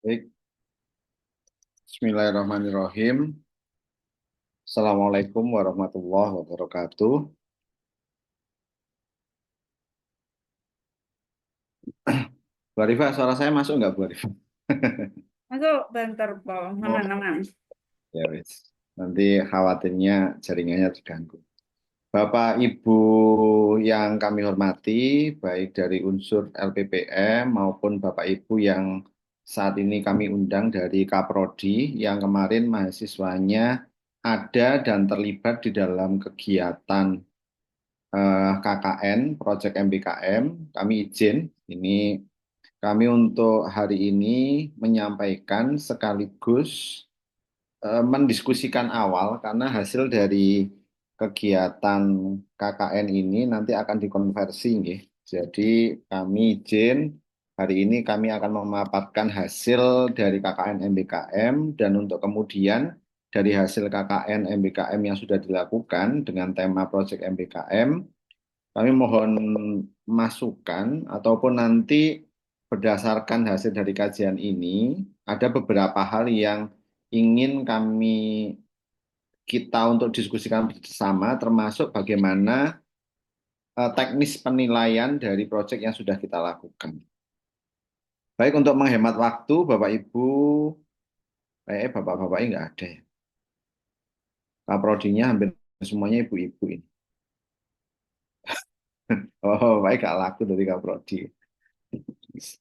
Baik, Bismillahirrahmanirrahim. Assalamualaikum warahmatullahi wabarakatuh. Bu Arifah, suara saya masuk nggak, Bu Arifah? Masuk bentar, Pak. Oh, Aman-aman. ya wis. Nanti khawatirnya jaringannya terganggu. Bapak Ibu yang kami hormati, baik dari unsur LPPM maupun Bapak Ibu yang saat ini kami undang dari Kaprodi yang kemarin mahasiswanya ada dan terlibat di dalam kegiatan KKN, Project MBKM, kami izin ini kami untuk hari ini menyampaikan sekaligus mendiskusikan awal karena hasil dari kegiatan KKN ini nanti akan dikonversi nggih. Jadi kami izin hari ini kami akan memaparkan hasil dari KKN MBKM dan untuk kemudian dari hasil KKN MBKM yang sudah dilakukan dengan tema Project MBKM kami mohon masukan ataupun nanti berdasarkan hasil dari kajian ini, ada beberapa hal yang ingin kita untuk diskusikan bersama, termasuk bagaimana teknis penilaian dari proyek yang sudah kita lakukan. Baik untuk menghemat waktu, Bapak Ibu, Bapak-Bapaknya nggak ada ya. Kaprodinya hampir semuanya ibu-ibu ini. Oh, baik nggak laku dari Kaprodi.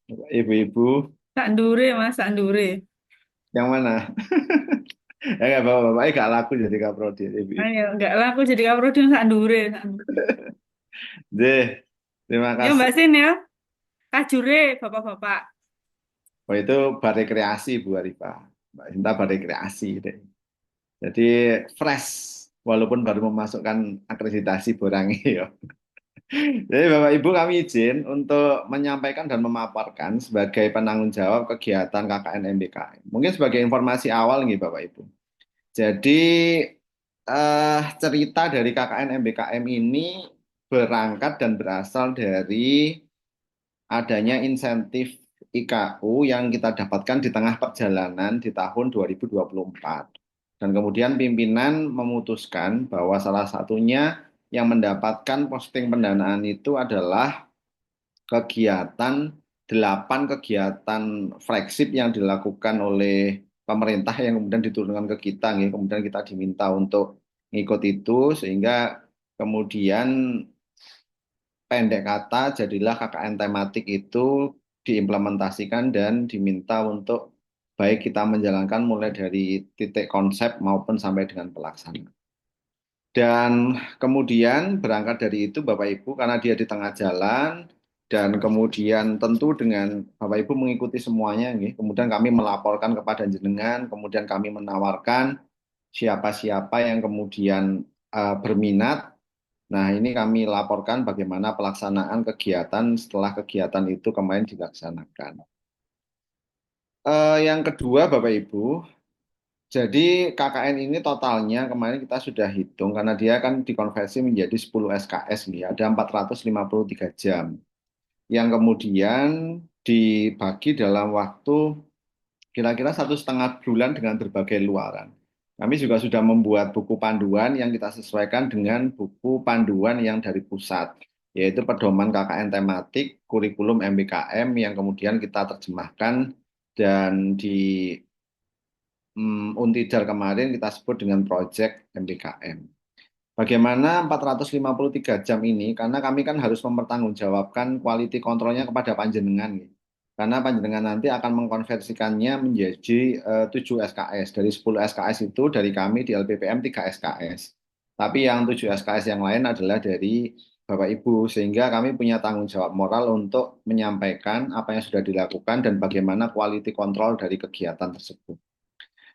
Ibu-ibu, Sak ndure, Mas, sak ndure. yang mana? Ya nggak bapak-bapaknya nggak laku jadi kaprodi ibu-ibu. Ayo, enggak lah, aku jadi kaprodi sak ndure, sak ndure. Deh, terima Ya, kasih. Mbak Sin ya. Kajure, Bapak-bapak. Oh itu barekreasi Bu Arifah. Mbak Sinta barekreasi deh. Jadi fresh walaupun baru memasukkan akreditasi Borangi ya. Jadi Bapak Ibu kami izin untuk menyampaikan dan memaparkan sebagai penanggung jawab kegiatan KKN MBKM. Mungkin sebagai informasi awal nih Bapak Ibu. Jadi cerita dari KKN MBKM ini berangkat dan berasal dari adanya insentif IKU yang kita dapatkan di tengah perjalanan di tahun 2024. Dan kemudian pimpinan memutuskan bahwa salah satunya yang mendapatkan posting pendanaan itu adalah kegiatan 8 kegiatan flagship yang dilakukan oleh pemerintah yang kemudian diturunkan ke kita, ya. Kemudian kita diminta untuk ngikut itu sehingga kemudian pendek kata jadilah KKN tematik itu diimplementasikan dan diminta untuk baik kita menjalankan mulai dari titik konsep maupun sampai dengan pelaksanaan. Dan kemudian berangkat dari itu Bapak Ibu karena dia di tengah jalan dan kemudian tentu dengan Bapak Ibu mengikuti semuanya, nggih. Kemudian kami melaporkan kepada jenengan, kemudian kami menawarkan siapa-siapa yang kemudian berminat. Nah, ini kami laporkan bagaimana pelaksanaan kegiatan setelah kegiatan itu kemarin dilaksanakan. Yang kedua, Bapak Ibu, jadi KKN ini totalnya kemarin kita sudah hitung karena dia kan dikonversi menjadi 10 SKS nih, ada 453 jam. Yang kemudian dibagi dalam waktu kira-kira 1,5 bulan dengan berbagai luaran. Kami juga sudah membuat buku panduan yang kita sesuaikan dengan buku panduan yang dari pusat, yaitu pedoman KKN tematik, kurikulum MBKM yang kemudian kita terjemahkan dan di Untidar kemarin kita sebut dengan Project MBKM. Bagaimana 453 jam ini? Karena kami kan harus mempertanggungjawabkan quality kontrolnya kepada panjenengan. Karena panjenengan nanti akan mengkonversikannya menjadi 7 SKS. Dari 10 SKS itu dari kami di LPPM 3 SKS. Tapi yang 7 SKS yang lain adalah dari Bapak Ibu. Sehingga kami punya tanggung jawab moral untuk menyampaikan apa yang sudah dilakukan dan bagaimana quality control dari kegiatan tersebut.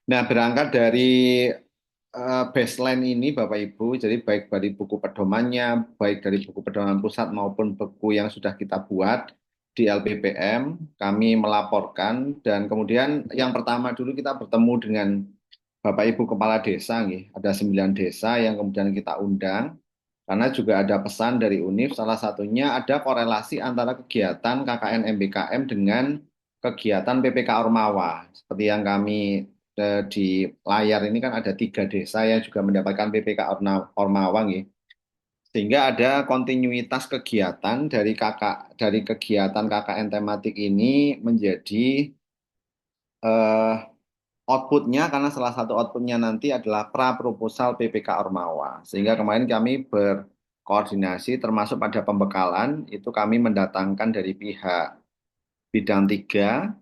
Nah, berangkat dari baseline ini Bapak Ibu, jadi baik dari buku pedomannya, baik dari buku pedoman pusat maupun buku yang sudah kita buat di LPPM, kami melaporkan dan kemudian yang pertama dulu kita bertemu dengan Bapak Ibu Kepala Desa, nih. Ada 9 desa yang kemudian kita undang, karena juga ada pesan dari UNIF, salah satunya ada korelasi antara kegiatan KKN MBKM dengan kegiatan PPK Ormawa. Seperti yang kami di layar ini kan ada 3 desa yang juga mendapatkan PPK Ormawa, nggih. Sehingga ada kontinuitas kegiatan dari kegiatan KKN tematik ini menjadi eh, outputnya, karena salah satu outputnya nanti adalah pra proposal PPK Ormawa. Sehingga kemarin kami berkoordinasi termasuk pada pembekalan itu kami mendatangkan dari pihak bidang 3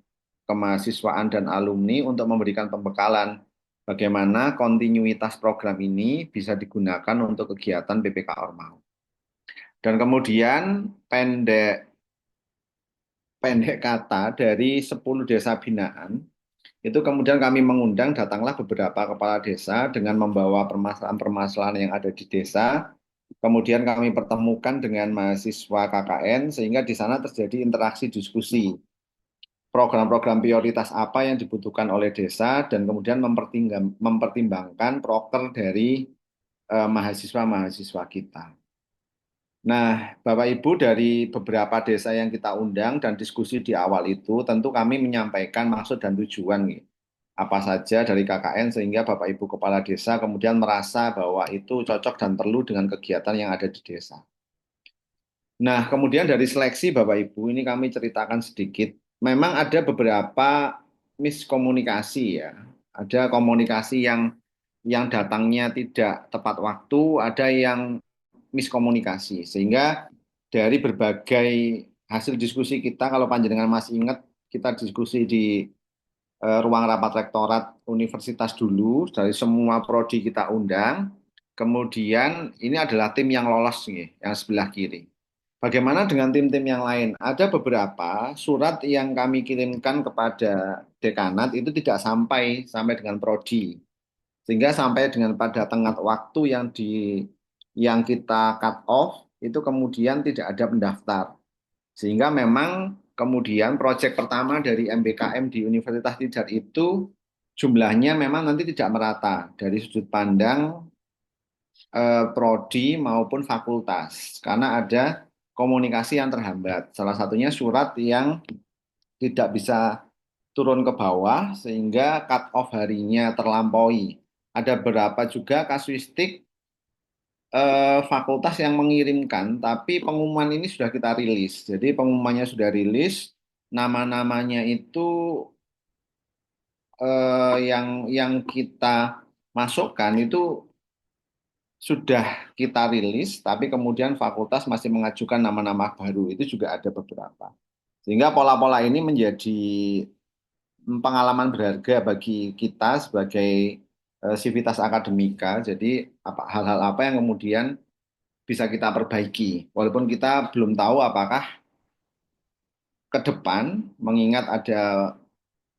kemahasiswaan dan alumni untuk memberikan pembekalan bagaimana kontinuitas program ini bisa digunakan untuk kegiatan PPK Ormawa. Dan kemudian pendek pendek kata dari 10 desa binaan itu kemudian kami mengundang datanglah beberapa kepala desa dengan membawa permasalahan-permasalahan yang ada di desa. Kemudian kami pertemukan dengan mahasiswa KKN sehingga di sana terjadi interaksi diskusi. Program-program prioritas apa yang dibutuhkan oleh desa dan kemudian mempertimbangkan proker dari mahasiswa-mahasiswa kita. Nah, Bapak Ibu dari beberapa desa yang kita undang dan diskusi di awal itu, tentu kami menyampaikan maksud dan tujuan nih. Apa saja dari KKN sehingga Bapak Ibu Kepala Desa kemudian merasa bahwa itu cocok dan perlu dengan kegiatan yang ada di desa. Nah, kemudian dari seleksi Bapak Ibu ini kami ceritakan sedikit. Memang ada beberapa miskomunikasi ya. Ada komunikasi yang datangnya tidak tepat waktu, ada yang miskomunikasi. Sehingga dari berbagai hasil diskusi kita, kalau panjenengan masih ingat, kita diskusi di ruang rapat rektorat universitas dulu, dari semua prodi kita undang. Kemudian ini adalah tim yang lolos nih, yang sebelah kiri. Bagaimana dengan tim-tim yang lain? Ada beberapa surat yang kami kirimkan kepada dekanat itu tidak sampai dengan prodi. Sehingga sampai dengan pada tengah waktu yang kita cut off itu kemudian tidak ada pendaftar. Sehingga memang kemudian proyek pertama dari MBKM di Universitas Tidar itu jumlahnya memang nanti tidak merata dari sudut pandang prodi maupun fakultas karena ada komunikasi yang terhambat. Salah satunya surat yang tidak bisa turun ke bawah sehingga cut off harinya terlampaui. Ada beberapa juga kasuistik fakultas yang mengirimkan, tapi pengumuman ini sudah kita rilis. Jadi pengumumannya sudah rilis, nama-namanya itu yang kita masukkan itu sudah kita rilis, tapi kemudian fakultas masih mengajukan nama-nama baru. Itu juga ada beberapa. Sehingga pola-pola ini menjadi pengalaman berharga bagi kita sebagai sivitas akademika. Jadi hal-hal apa yang kemudian bisa kita perbaiki. Walaupun kita belum tahu apakah ke depan, mengingat ada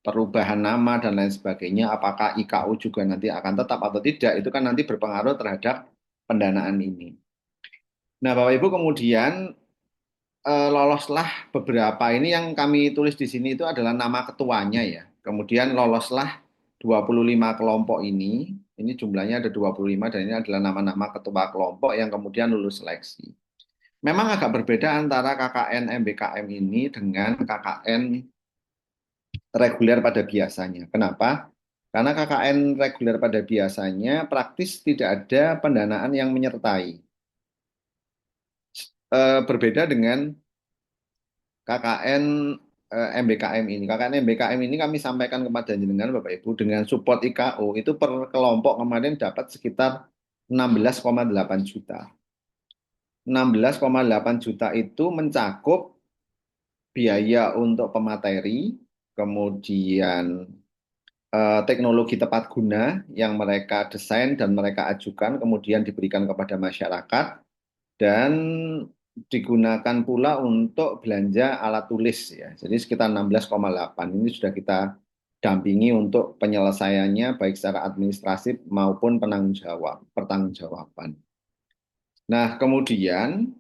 perubahan nama dan lain sebagainya, apakah IKU juga nanti akan tetap atau tidak, itu kan nanti berpengaruh terhadap pendanaan ini. Nah, Bapak Ibu kemudian loloslah beberapa ini yang kami tulis di sini itu adalah nama ketuanya ya. Kemudian loloslah 25 kelompok ini jumlahnya ada 25 dan ini adalah nama-nama ketua kelompok yang kemudian lulus seleksi. Memang agak berbeda antara KKN MBKM ini dengan KKN reguler pada biasanya. Kenapa? Karena KKN reguler pada biasanya praktis tidak ada pendanaan yang menyertai. Berbeda dengan KKN MBKM ini. KKN MBKM ini kami sampaikan kepada jenengan Bapak Ibu dengan support IKU itu per kelompok kemarin dapat sekitar 16,8 juta. 16,8 juta itu mencakup biaya untuk pemateri, kemudian teknologi tepat guna yang mereka desain dan mereka ajukan, kemudian diberikan kepada masyarakat, dan digunakan pula untuk belanja alat tulis ya. Jadi sekitar 16,8 ini sudah kita dampingi untuk penyelesaiannya baik secara administratif maupun pertanggungjawaban. Nah, kemudian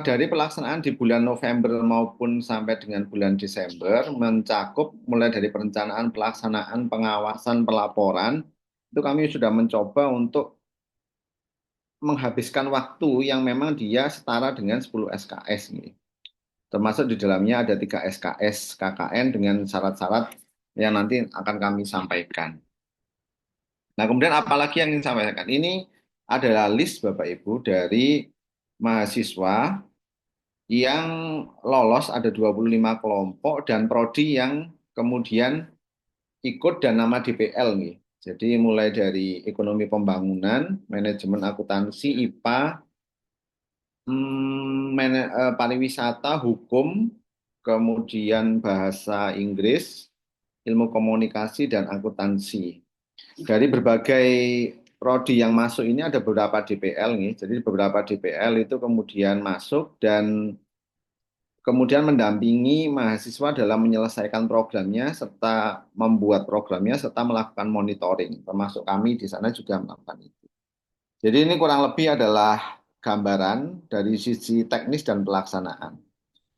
dari pelaksanaan di bulan November maupun sampai dengan bulan Desember mencakup mulai dari perencanaan, pelaksanaan, pengawasan, pelaporan, itu kami sudah mencoba untuk menghabiskan waktu yang memang dia setara dengan 10 SKS ini. termasuk di dalamnya ada 3 SKS KKN dengan syarat-syarat yang nanti akan kami sampaikan. Nah, kemudian apalagi yang ingin saya sampaikan? Ini adalah list Bapak Ibu dari mahasiswa yang lolos ada 25 kelompok dan prodi yang kemudian ikut dan nama DPL nih. Jadi mulai dari ekonomi pembangunan, manajemen akuntansi, IPA, pariwisata, hukum, kemudian bahasa Inggris, ilmu komunikasi, dan akuntansi. Dari berbagai prodi yang masuk ini ada beberapa DPL nih. Jadi beberapa DPL itu kemudian masuk dan kemudian mendampingi mahasiswa dalam menyelesaikan programnya serta membuat programnya serta melakukan monitoring. Termasuk kami di sana juga melakukan itu. Jadi ini kurang lebih adalah gambaran dari sisi teknis dan pelaksanaan.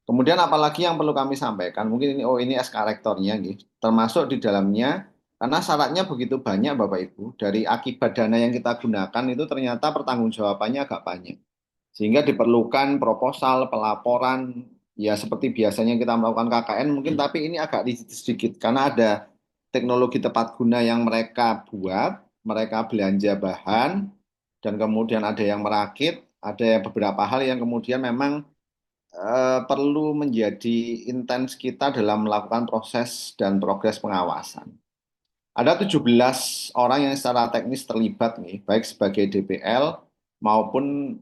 Kemudian apalagi yang perlu kami sampaikan, mungkin ini SK rektornya gitu. Termasuk di dalamnya karena syaratnya begitu banyak Bapak Ibu, dari akibat dana yang kita gunakan itu ternyata pertanggungjawabannya agak banyak. Sehingga diperlukan proposal, pelaporan, ya seperti biasanya kita melakukan KKN mungkin, tapi ini agak sedikit karena ada teknologi tepat guna yang mereka buat, mereka belanja bahan, dan kemudian ada yang merakit, ada beberapa hal yang kemudian memang perlu menjadi intens kita dalam melakukan proses dan progres pengawasan. Ada 17 orang yang secara teknis terlibat nih, baik sebagai DPL maupun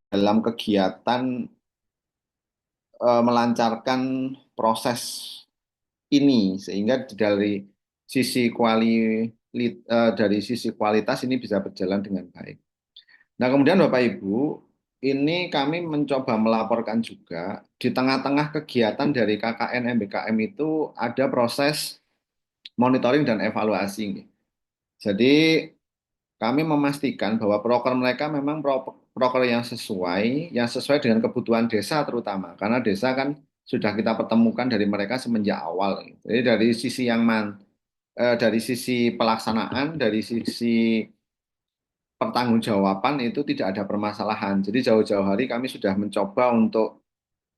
dalam kegiatan melancarkan proses ini sehingga dari sisi kualitas ini bisa berjalan dengan baik. Nah, kemudian Bapak Ibu, ini kami mencoba melaporkan juga di tengah-tengah kegiatan dari KKN MBKM itu ada proses monitoring dan evaluasi. Jadi kami memastikan bahwa proker mereka memang proker yang sesuai dengan kebutuhan desa terutama, karena desa kan sudah kita pertemukan dari mereka semenjak awal. Jadi dari sisi pelaksanaan, dari sisi pertanggungjawaban itu tidak ada permasalahan. Jadi jauh-jauh hari kami sudah mencoba untuk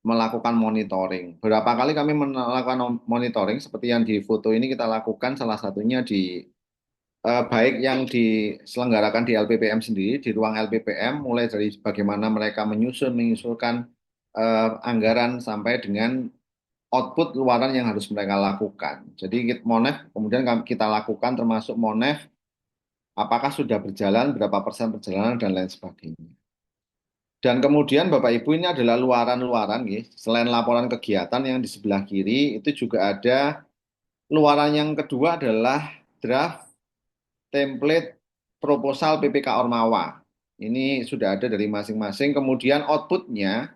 melakukan monitoring. Berapa kali kami melakukan monitoring seperti yang di foto ini kita lakukan salah satunya baik yang diselenggarakan di LPPM sendiri, di ruang LPPM, mulai dari bagaimana mereka mengusulkan anggaran sampai dengan output luaran yang harus mereka lakukan. Jadi Monef kemudian kita lakukan termasuk Monef, apakah sudah berjalan, berapa persen perjalanan, dan lain sebagainya. Dan kemudian Bapak Ibu ini adalah luaran-luaran, ya. Selain laporan kegiatan yang di sebelah kiri, itu juga ada luaran yang kedua adalah draft template proposal PPK Ormawa. Ini sudah ada dari masing-masing. Kemudian outputnya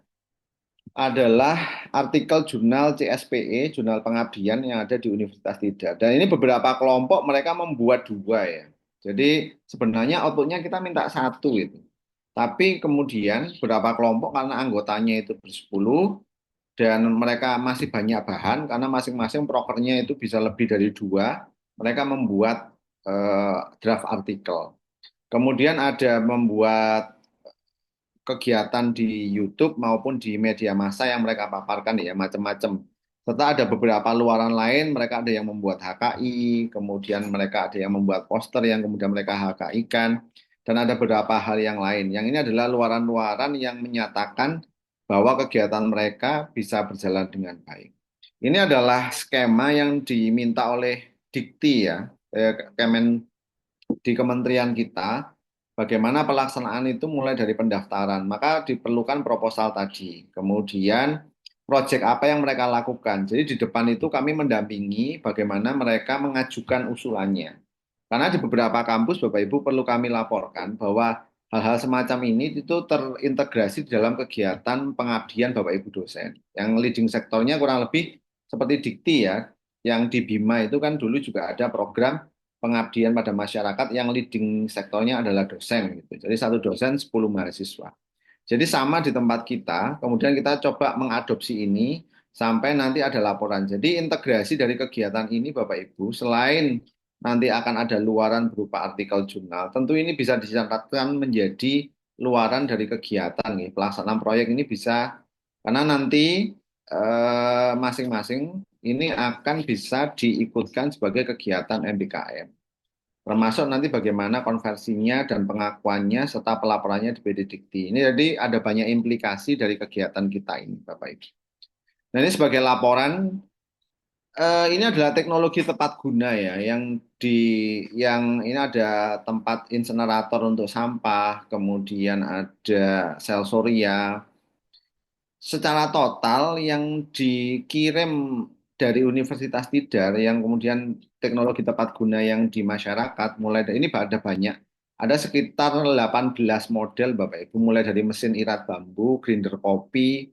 adalah artikel jurnal CSPE, Jurnal Pengabdian yang ada di Universitas Tidak. Dan ini beberapa kelompok mereka membuat dua ya. Jadi sebenarnya outputnya kita minta satu itu. Tapi kemudian beberapa kelompok karena anggotanya itu bersepuluh dan mereka masih banyak bahan karena masing-masing prokernya itu bisa lebih dari dua, mereka membuat draft artikel. Kemudian ada membuat kegiatan di YouTube maupun di media massa yang mereka paparkan ya macam-macam. Serta ada beberapa luaran lain, mereka ada yang membuat HKI, kemudian mereka ada yang membuat poster yang kemudian mereka HKI-kan, dan ada beberapa hal yang lain. Yang ini adalah luaran-luaran yang menyatakan bahwa kegiatan mereka bisa berjalan dengan baik. Ini adalah skema yang diminta oleh Dikti ya, di kementerian kita, bagaimana pelaksanaan itu mulai dari pendaftaran. Maka diperlukan proposal tadi. Kemudian proyek apa yang mereka lakukan. Jadi di depan itu kami mendampingi bagaimana mereka mengajukan usulannya. Karena di beberapa kampus Bapak Ibu perlu kami laporkan bahwa hal-hal semacam ini itu terintegrasi di dalam kegiatan pengabdian Bapak Ibu dosen. Yang leading sektornya kurang lebih seperti Dikti ya, yang di Bima itu kan dulu juga ada program pengabdian pada masyarakat yang leading sektornya adalah dosen gitu. Jadi satu dosen 10 mahasiswa. Jadi sama di tempat kita, kemudian kita coba mengadopsi ini sampai nanti ada laporan. Jadi integrasi dari kegiatan ini Bapak Ibu, selain nanti akan ada luaran berupa artikel jurnal, tentu ini bisa dicatatkan menjadi luaran dari kegiatan nih. Pelaksanaan proyek ini bisa, karena nanti masing-masing ini akan bisa diikutkan sebagai kegiatan MBKM. Termasuk nanti bagaimana konversinya dan pengakuannya serta pelaporannya di PD Dikti. Ini jadi ada banyak implikasi dari kegiatan kita ini, Bapak Ibu. Nah, ini sebagai laporan, ini adalah teknologi tepat guna ya, yang ini ada tempat insenerator untuk sampah, kemudian ada sensoria. Secara total yang dikirim dari Universitas Tidar yang kemudian teknologi tepat guna yang di masyarakat mulai dari ini ada banyak. Ada sekitar 18 model Bapak Ibu, mulai dari mesin irat bambu, grinder kopi,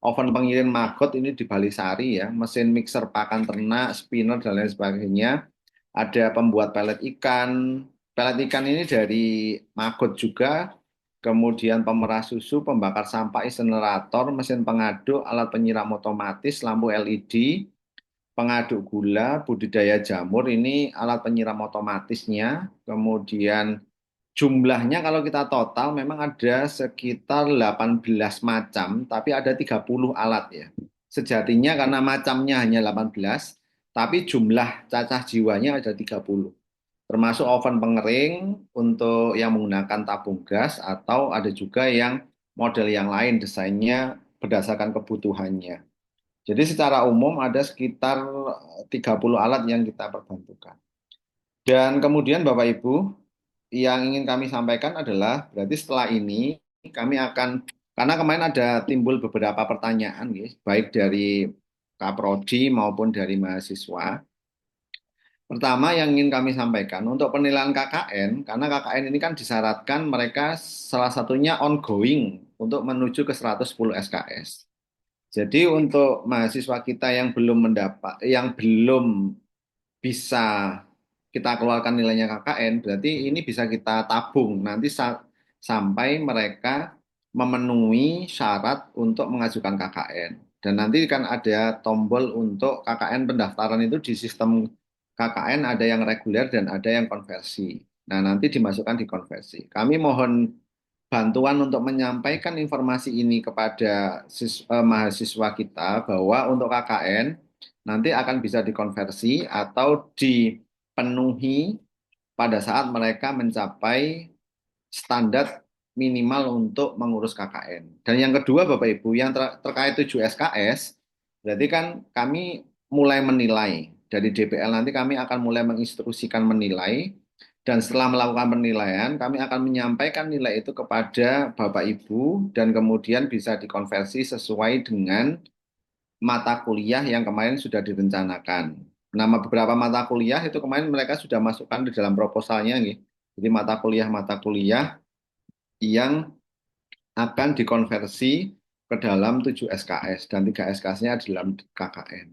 oven pengirim maggot ini di Balisari ya, mesin mixer pakan ternak, spinner dan lain sebagainya. Ada pembuat pelet ikan. Pelet ikan ini dari maggot juga. Kemudian pemerah susu, pembakar sampah, insenerator, mesin pengaduk, alat penyiram otomatis, lampu LED, pengaduk gula, budidaya jamur, ini alat penyiram otomatisnya. Kemudian jumlahnya kalau kita total memang ada sekitar 18 macam, tapi ada 30 alat ya. Sejatinya karena macamnya hanya 18, tapi jumlah cacah jiwanya ada 30. Termasuk oven pengering untuk yang menggunakan tabung gas atau ada juga yang model yang lain desainnya berdasarkan kebutuhannya. Jadi secara umum ada sekitar 30 alat yang kita perbantukan. Dan kemudian Bapak Ibu, yang ingin kami sampaikan adalah berarti setelah ini kami akan, karena kemarin ada timbul beberapa pertanyaan guys, baik dari Kaprodi maupun dari mahasiswa. Pertama yang ingin kami sampaikan untuk penilaian KKN, karena KKN ini kan disyaratkan mereka salah satunya ongoing untuk menuju ke 110 SKS. Jadi untuk mahasiswa kita yang belum bisa kita keluarkan nilainya KKN, berarti ini bisa kita tabung nanti sampai mereka memenuhi syarat untuk mengajukan KKN. Dan nanti kan ada tombol untuk KKN pendaftaran itu di sistem KKN ada yang reguler dan ada yang konversi. Nah, nanti dimasukkan di konversi. Kami mohon bantuan untuk menyampaikan informasi ini kepada mahasiswa kita bahwa untuk KKN nanti akan bisa dikonversi atau dipenuhi pada saat mereka mencapai standar minimal untuk mengurus KKN. Dan yang kedua Bapak Ibu, yang terkait 7 SKS, berarti kan kami mulai menilai. Dari DPL nanti kami akan mulai menginstruksikan menilai, dan setelah melakukan penilaian, kami akan menyampaikan nilai itu kepada Bapak Ibu, dan kemudian bisa dikonversi sesuai dengan mata kuliah yang kemarin sudah direncanakan. Nama beberapa mata kuliah itu kemarin mereka sudah masukkan di dalam proposalnya, nih. Jadi mata kuliah yang akan dikonversi ke dalam 7 SKS dan 3 SKS-nya dalam KKN.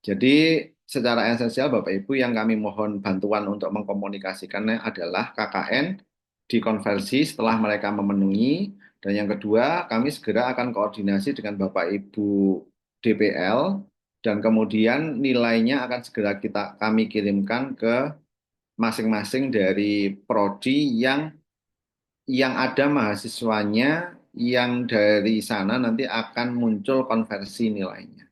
Jadi secara esensial Bapak Ibu yang kami mohon bantuan untuk mengkomunikasikannya adalah KKN dikonversi setelah mereka memenuhi, dan yang kedua kami segera akan koordinasi dengan Bapak Ibu DPL dan kemudian nilainya akan segera kami kirimkan ke masing-masing dari prodi yang ada mahasiswanya, yang dari sana nanti akan muncul konversi nilainya.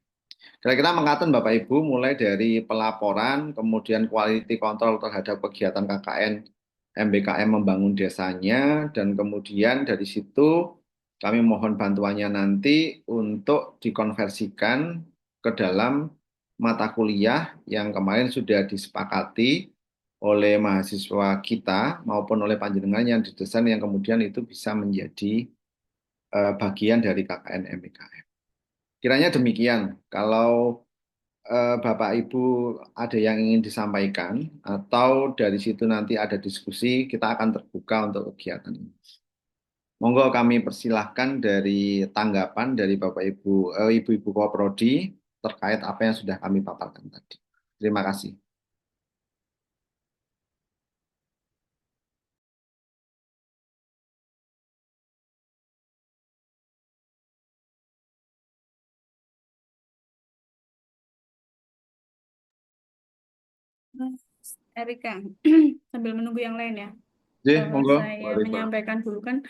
Kira-kira mengatakan Bapak Ibu mulai dari pelaporan, kemudian quality control terhadap kegiatan KKN MBKM membangun desanya, dan kemudian dari situ kami mohon bantuannya nanti untuk dikonversikan ke dalam mata kuliah yang kemarin sudah disepakati oleh mahasiswa kita maupun oleh panjenengan yang didesain yang kemudian itu bisa menjadi bagian dari KKN MBKM. Kiranya demikian. Kalau Bapak Ibu ada yang ingin disampaikan atau dari situ nanti ada diskusi, kita akan terbuka untuk kegiatan ini. Monggo kami persilahkan dari tanggapan dari Bapak Ibu, Ibu-Ibu Koprodi terkait apa yang sudah kami paparkan tadi. Terima kasih. Erika, sambil menunggu yang lain ya. Jadi, monggo, Saya boleh Pak. menyampaikan dulu kan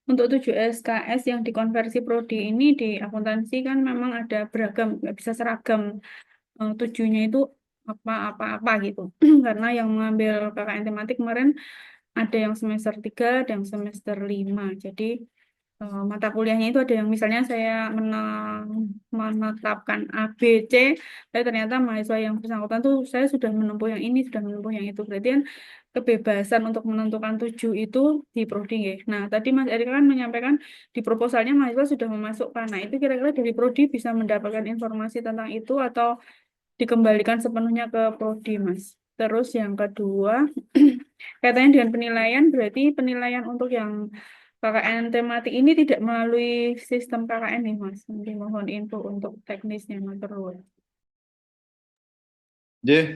Untuk 7 SKS yang dikonversi prodi ini di akuntansi kan memang ada beragam, nggak bisa seragam. Tujuhnya itu apa gitu. Karena yang mengambil KKN tematik kemarin ada yang semester 3, ada yang semester 5. Jadi mata kuliahnya itu ada yang misalnya saya menetapkan A, B, C, tapi ternyata mahasiswa yang bersangkutan tuh saya sudah menempuh yang ini, sudah menempuh yang itu. Berarti kan kebebasan untuk menentukan tujuh itu di prodi nggih. Nah, tadi Mas Erika kan menyampaikan di proposalnya mahasiswa sudah memasukkan. Nah, itu kira-kira dari prodi bisa mendapatkan informasi tentang itu atau dikembalikan sepenuhnya ke prodi, Mas. Terus yang kedua, katanya dengan penilaian, berarti penilaian untuk yang KKN tematik ini tidak melalui sistem KKN nih, Mas. Mungkin mohon info untuk teknisnya, Mas. Terus.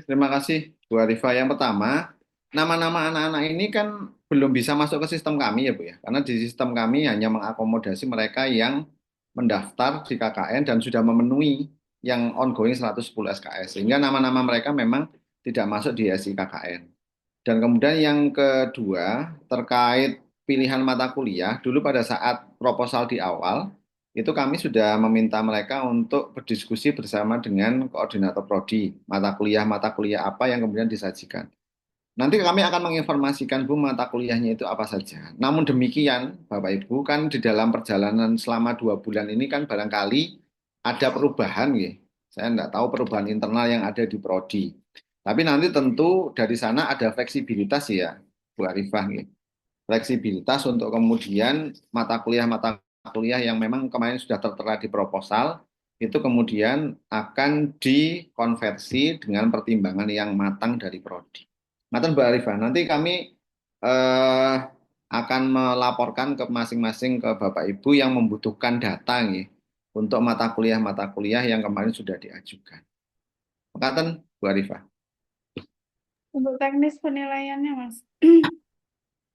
Terima kasih Bu Arifah. Yang pertama, nama-nama anak-anak ini kan belum bisa masuk ke sistem kami ya Bu ya. Karena di sistem kami hanya mengakomodasi mereka yang mendaftar di KKN dan sudah memenuhi yang ongoing 110 SKS. Sehingga nama-nama mereka memang tidak masuk di SI KKN. Dan kemudian yang kedua, terkait pilihan mata kuliah, dulu pada saat proposal di awal, itu kami sudah meminta mereka untuk berdiskusi bersama dengan koordinator prodi, mata kuliah apa yang kemudian disajikan. Nanti kami akan menginformasikan Bu mata kuliahnya itu apa saja. Namun demikian, Bapak Ibu kan di dalam perjalanan selama 2 bulan ini kan barangkali ada perubahan ya. Saya nggak tahu perubahan internal yang ada di prodi. Tapi nanti tentu dari sana ada fleksibilitas ya, Bu Arifah ya. Fleksibilitas untuk kemudian mata kuliah yang memang kemarin sudah tertera di proposal itu kemudian akan dikonversi dengan pertimbangan yang matang dari prodi. Matan Mbak Arifah, nanti kami eh, akan melaporkan ke masing-masing ke Bapak Ibu yang membutuhkan data nih, untuk mata kuliah yang kemarin sudah diajukan. Makaten Bu Arifah. Untuk teknis penilaiannya, Mas.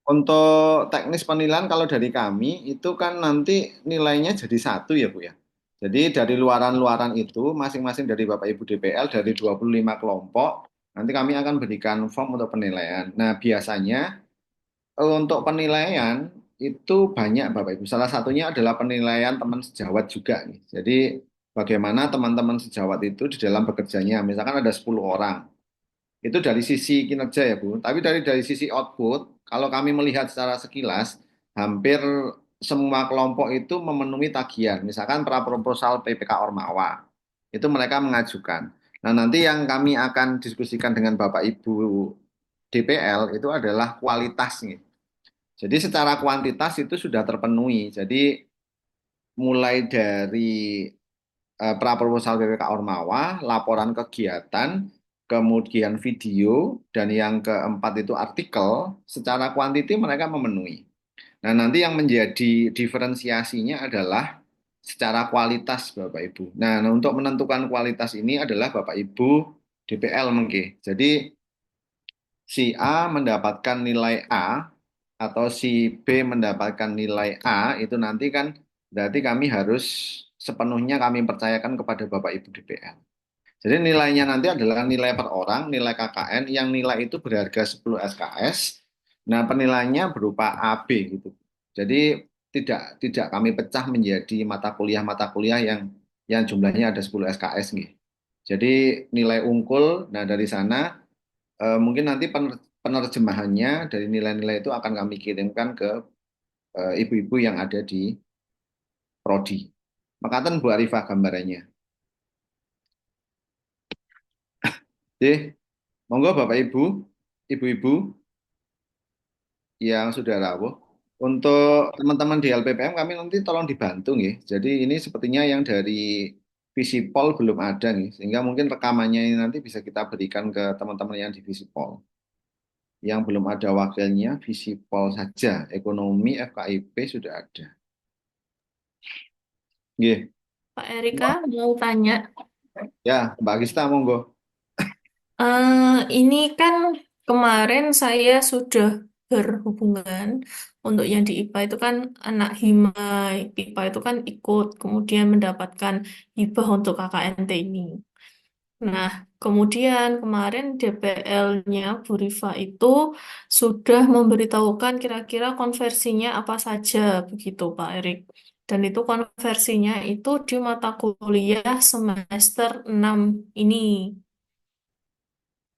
Untuk teknis penilaian kalau dari kami itu kan nanti nilainya jadi satu ya Bu ya. Jadi dari luaran-luaran itu masing-masing dari Bapak Ibu DPL dari 25 kelompok nanti kami akan berikan form untuk penilaian. Nah, biasanya untuk penilaian itu banyak Bapak Ibu. Salah satunya adalah penilaian teman sejawat juga nih. Jadi bagaimana teman-teman sejawat itu di dalam bekerjanya. Misalkan ada 10 orang. Itu dari sisi kinerja ya Bu. Tapi dari sisi output, kalau kami melihat secara sekilas, hampir semua kelompok itu memenuhi tagihan. Misalkan pra-proposal PPK Ormawa, itu mereka mengajukan. Nah nanti yang kami akan diskusikan dengan Bapak Ibu DPL itu adalah kualitasnya. Jadi secara kuantitas itu sudah terpenuhi. Jadi mulai dari praproposal PPK Ormawa, laporan kegiatan, kemudian video, dan yang keempat itu artikel, secara kuantiti mereka memenuhi. Nah, nanti yang menjadi diferensiasinya adalah secara kualitas Bapak Ibu. Nah, untuk menentukan kualitas ini adalah Bapak Ibu DPL mungkin. Jadi si A mendapatkan nilai A atau si B mendapatkan nilai A itu nanti kan berarti kami harus sepenuhnya kami percayakan kepada Bapak Ibu DPL. Jadi nilainya nanti adalah nilai per orang, nilai KKN yang nilai itu berharga 10 SKS. Nah, penilaiannya berupa AB gitu. Jadi tidak kami pecah menjadi mata kuliah yang jumlahnya ada 10 SKS nih. Jadi nilai unggul, nah dari sana mungkin nanti penerjemahannya dari nilai-nilai itu akan kami kirimkan ke ibu-ibu yang ada di prodi. Makaten Bu Arifah gambarannya. Jadi, monggo Bapak Ibu, Ibu-ibu yang sudah rawuh. Untuk teman-teman di LPPM kami nanti tolong dibantu nih. Jadi ini sepertinya yang dari Visipol belum ada nih, sehingga mungkin rekamannya ini nanti bisa kita berikan ke teman-teman yang di Visipol. Yang belum ada wakilnya Visipol saja. Ekonomi FKIP sudah ada. Nggih. Pak Erika mau tanya, Ya, Mbak Gista monggo. ini kan kemarin saya sudah berhubungan untuk yang di IPA itu kan anak hima IPA itu kan ikut kemudian mendapatkan hibah untuk KKNT ini. Nah, kemudian kemarin DPL-nya Bu Rifa itu sudah memberitahukan kira-kira konversinya apa saja, begitu Pak Erik. Dan itu konversinya itu di mata kuliah semester 6 ini.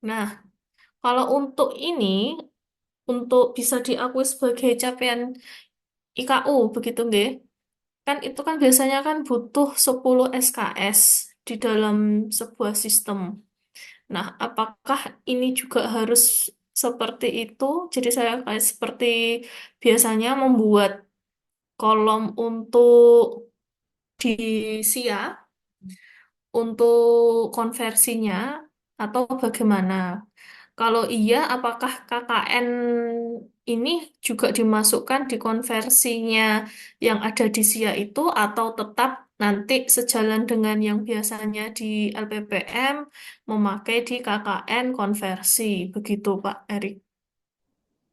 Nah, kalau untuk ini, untuk bisa diakui sebagai capaian IKU, begitu nggih? Kan itu kan biasanya kan butuh 10 SKS di dalam sebuah sistem. Nah, apakah ini juga harus seperti itu? Jadi saya kayak seperti biasanya membuat kolom untuk di SIA untuk konversinya atau bagaimana? Kalau iya, apakah KKN ini juga dimasukkan di konversinya yang ada di SIA itu atau tetap nanti sejalan dengan yang biasanya di LPPM memakai di KKN konversi? Begitu, Pak Erik.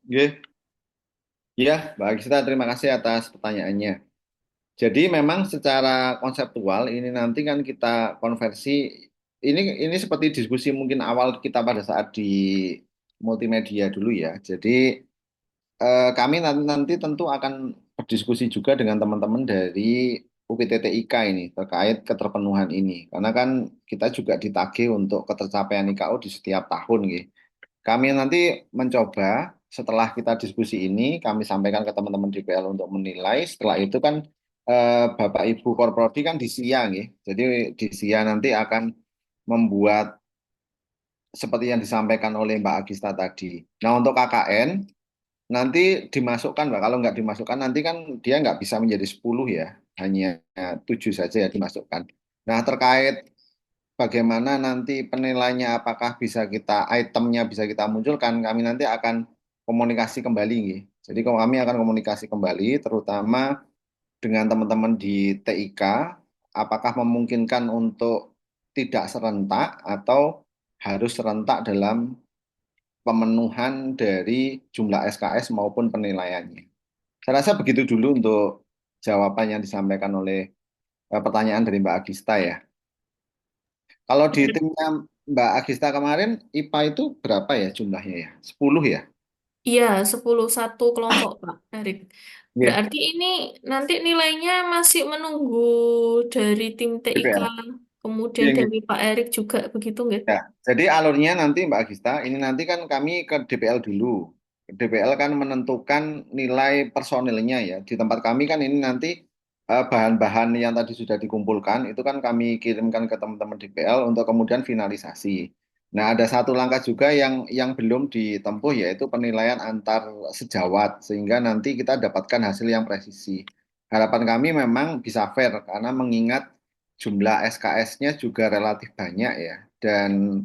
Nggih. Ya, Mbak Agista, terima kasih atas pertanyaannya. Jadi memang secara konseptual ini nanti kan kita konversi ini seperti diskusi mungkin awal kita pada saat di multimedia dulu ya. Jadi kami nanti tentu akan berdiskusi juga dengan teman-teman dari UPTTIK ini terkait keterpenuhan ini. Karena kan kita juga ditagih untuk ketercapaian IKU di setiap tahun gitu. Kami nanti mencoba setelah kita diskusi ini, kami sampaikan ke teman-teman DPL untuk menilai. Setelah itu kan Bapak Ibu Korprodi kan di SIA, nggih. Jadi di SIA nanti akan membuat seperti yang disampaikan oleh Mbak Agista tadi. Nah untuk KKN nanti dimasukkan, Mbak. Kalau nggak dimasukkan nanti kan dia nggak bisa menjadi 10 ya, hanya 7 saja ya dimasukkan. Nah terkait bagaimana nanti penilaiannya apakah bisa kita itemnya bisa kita munculkan kami nanti akan komunikasi kembali nggih. Jadi kalau kami akan komunikasi kembali terutama dengan teman-teman di TIK apakah memungkinkan untuk tidak serentak atau harus serentak dalam pemenuhan dari jumlah SKS maupun penilaiannya. Saya rasa begitu dulu untuk jawaban yang disampaikan oleh pertanyaan dari Mbak Agista ya. Kalau di timnya Mbak Agista kemarin, IPA itu berapa ya jumlahnya ya? 10 ya? Iya, 11 kelompok, Pak Erik. Iya, Berarti ini nanti nilainya masih menunggu dari tim TIK, DPL. kemudian Iya, iya. dari Pak Erik juga, begitu nggak? Ya, jadi alurnya nanti Mbak Agista, ini nanti kan kami ke DPL dulu. DPL kan menentukan nilai personilnya ya. Di tempat kami kan ini nanti bahan-bahan yang tadi sudah dikumpulkan, itu kan kami kirimkan ke teman-teman DPL untuk kemudian finalisasi. Nah, ada satu langkah juga yang belum ditempuh yaitu penilaian antar sejawat sehingga nanti kita dapatkan hasil yang presisi. Harapan kami memang bisa fair karena mengingat jumlah SKS-nya juga relatif banyak ya dan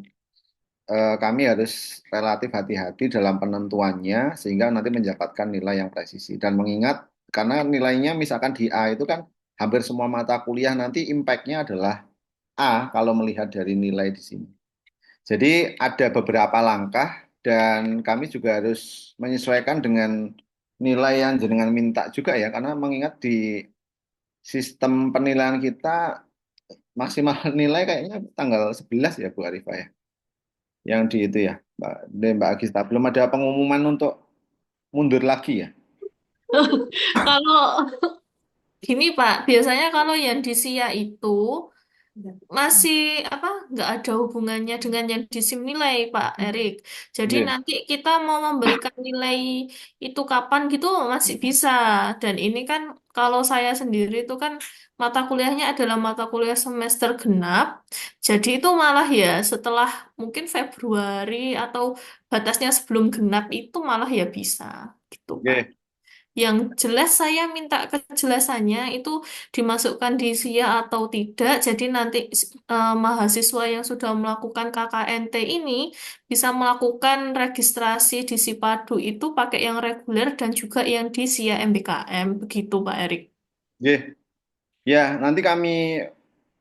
kami harus relatif hati-hati dalam penentuannya sehingga nanti mendapatkan nilai yang presisi dan mengingat karena nilainya misalkan di A itu kan hampir semua mata kuliah nanti impact-nya adalah A kalau melihat dari nilai di sini. Jadi ada beberapa langkah dan kami juga harus menyesuaikan dengan nilai yang jenengan minta juga ya karena mengingat di sistem penilaian kita maksimal nilai kayaknya tanggal 11 ya Bu Arifah ya. Yang di itu ya, Mbak Agista. Belum ada pengumuman untuk mundur lagi ya. Kalau gini Pak, biasanya kalau yang di SIA itu masih apa nggak ada hubungannya dengan yang di SIM nilai Pak Erik. Jadi Iya. nanti kita mau memberikan nilai itu kapan gitu masih bisa. Dan ini kan kalau saya sendiri itu kan mata kuliahnya adalah mata kuliah semester genap. Jadi itu malah ya setelah mungkin Februari atau batasnya sebelum genap itu malah ya bisa gitu Pak. Oke. Yang jelas saya minta kejelasannya itu dimasukkan di SIA atau tidak. Jadi nanti mahasiswa yang sudah melakukan KKNT ini bisa melakukan registrasi di Sipadu itu pakai yang reguler dan juga yang di SIA MBKM. Begitu Pak Erik. Oke. Ya, nanti kami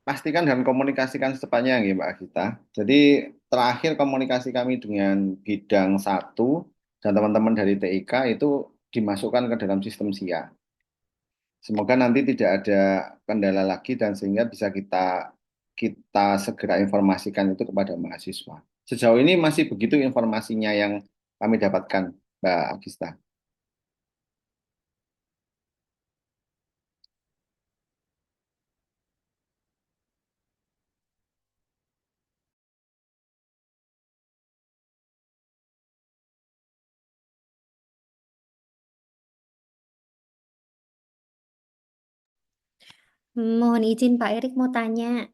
pastikan dan komunikasikan secepatnya ya Mbak Agita. Jadi terakhir komunikasi kami dengan bidang satu dan teman-teman dari TIK itu dimasukkan ke dalam sistem SIA. Semoga nanti tidak ada kendala lagi dan sehingga bisa kita kita segera informasikan itu kepada mahasiswa. Sejauh ini masih begitu informasinya yang kami dapatkan, Mbak Agista. Mohon izin Pak Erik mau tanya.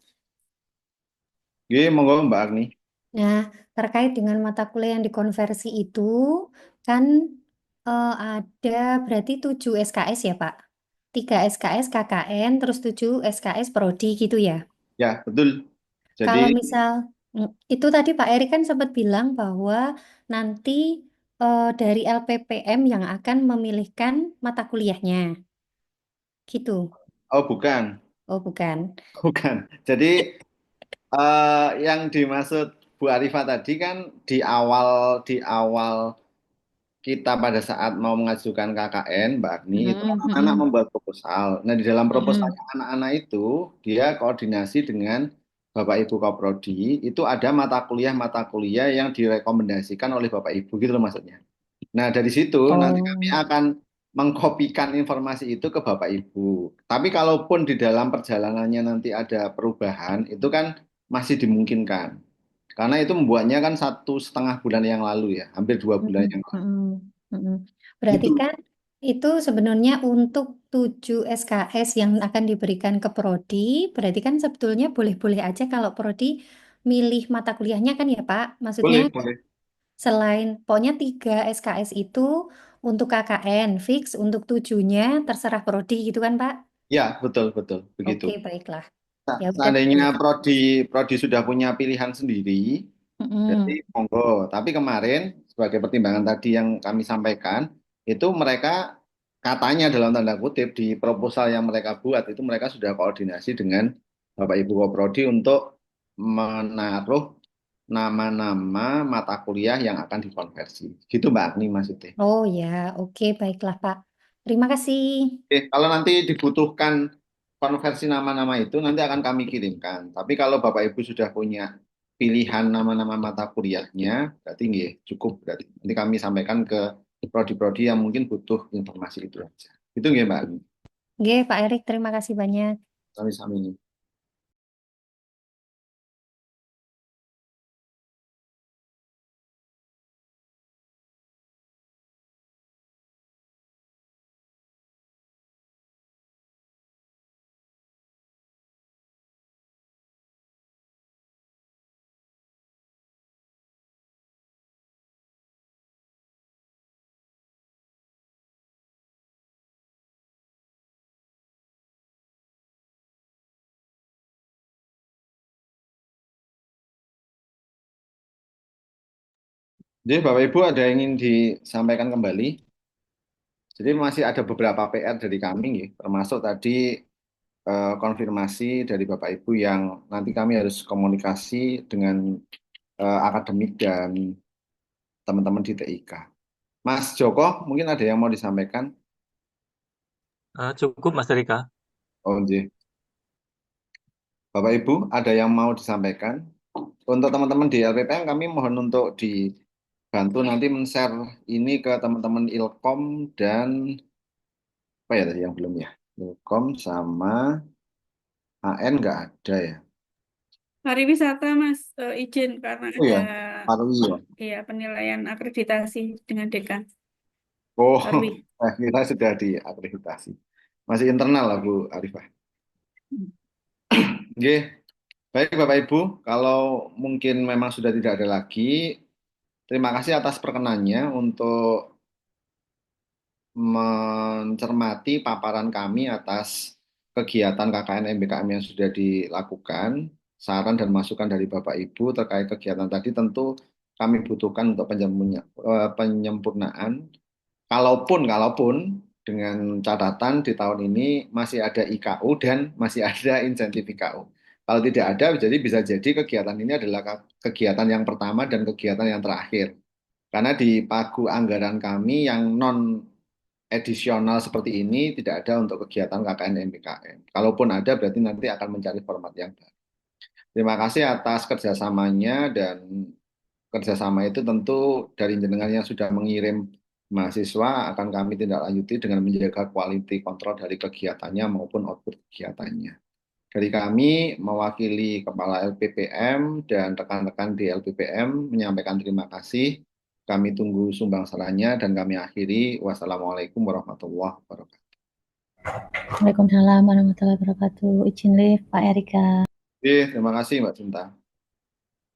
Oke, monggo Mbak Agni. Nah, terkait dengan mata kuliah yang dikonversi itu, kan ada berarti 7 SKS ya Pak? 3 SKS KKN, terus 7 SKS Prodi gitu ya? Ya, betul. Jadi, Kalau misal, itu tadi Pak Erik kan sempat bilang bahwa nanti dari LPPM yang akan memilihkan mata kuliahnya. Gitu. oh bukan, Oh, bukan. bukan. Jadi, yang dimaksud Bu Arifah tadi kan di awal kita pada saat mau mengajukan KKN, Mbak Agni, itu kan Mm-mm, anak mm-mm, membuat proposal. Nah, di dalam proposalnya mm-mm. anak-anak itu, dia koordinasi dengan Bapak Ibu Koprodi, itu ada mata kuliah yang direkomendasikan oleh Bapak Ibu, gitu loh maksudnya. Nah, dari situ nanti kami Oh. akan mengkopikan informasi itu ke Bapak Ibu. Tapi kalaupun di dalam perjalanannya nanti ada perubahan, itu kan masih dimungkinkan. Karena itu membuatnya kan 1,5 bulan yang lalu ya, hampir 2 bulan Mm-mm, yang lalu. mm-mm, mm-mm. Berarti Itu kan itu sebenarnya untuk 7 SKS yang akan diberikan ke Prodi, berarti kan sebetulnya boleh-boleh aja kalau Prodi milih mata kuliahnya kan ya Pak? Maksudnya boleh, boleh. selain pokoknya 3 SKS itu untuk KKN fix, untuk 7-nya terserah Prodi gitu kan Pak? Ya, betul, betul, begitu. Oke, baiklah. Nah, Ya udah seandainya kalau prodi sudah punya pilihan sendiri, jadi mm-mm. monggo. Tapi kemarin sebagai pertimbangan tadi yang kami sampaikan, itu mereka katanya dalam tanda kutip di proposal yang mereka buat itu mereka sudah koordinasi dengan Bapak Ibu Koprodi untuk menaruh nama-nama mata kuliah yang akan dikonversi. Gitu Mbak Agni maksudnya. Oh ya, oke baiklah Pak. Terima kasih. Oke, kalau nanti dibutuhkan konversi nama-nama itu nanti akan kami kirimkan. Tapi kalau Bapak Ibu sudah punya pilihan nama-nama mata kuliahnya, berarti nggih, cukup berarti. Nanti kami sampaikan ke prodi-prodi yang mungkin butuh informasi itu aja. Itu nggih Mbak. Oke, Pak Erik, terima kasih banyak. Sami-sami. Jadi Bapak Ibu ada yang ingin disampaikan kembali? Jadi masih ada beberapa PR dari kami, nggih, termasuk tadi konfirmasi dari Bapak Ibu yang nanti kami harus komunikasi dengan akademik dan teman-teman di TIK. Mas Joko, mungkin ada yang mau disampaikan? Cukup Mas Rika. Oh, nggih. Bapak Ibu, ada yang mau disampaikan? Untuk teman-teman di LPPM, kami mohon untuk dibantu nanti men-share ini ke teman-teman Ilkom dan apa ya tadi yang belum ya? Ilkom sama AN nggak ada ya? Pariwisata, Mas, izin karena Oh ada ya, Parwi ya. ya penilaian akreditasi dengan dekan Oh, Parwi. kita sudah diakreditasi. Masih internal lah Bu Arifah. Oke, baik Bapak Ibu, kalau mungkin memang sudah tidak ada lagi, terima kasih atas perkenannya untuk mencermati paparan kami atas kegiatan KKN MBKM yang sudah dilakukan, saran dan masukan dari Bapak Ibu terkait kegiatan tadi tentu kami butuhkan untuk penyempurnaan. Kalaupun dengan catatan di tahun ini masih ada IKU dan masih ada insentif IKU. Kalau tidak ada, jadi bisa jadi kegiatan ini adalah kegiatan yang pertama dan kegiatan yang terakhir. Karena di pagu anggaran kami yang non edisional seperti ini tidak ada untuk kegiatan KKN MBKM. Kalaupun ada berarti nanti akan mencari format yang baru. Terima kasih atas kerjasamanya dan kerjasama itu tentu dari jenengan yang sudah mengirim mahasiswa akan kami tindak lanjuti dengan menjaga quality control dari kegiatannya maupun output kegiatannya. Dari kami mewakili Kepala LPPM dan rekan-rekan di LPPM menyampaikan terima kasih. Kami tunggu sumbangsarannya dan kami akhiri. Wassalamualaikum warahmatullahi wabarakatuh. Waalaikumsalam warahmatullahi wabarakatuh. Izin live, Pak Erika. Terima kasih Mbak Cinta.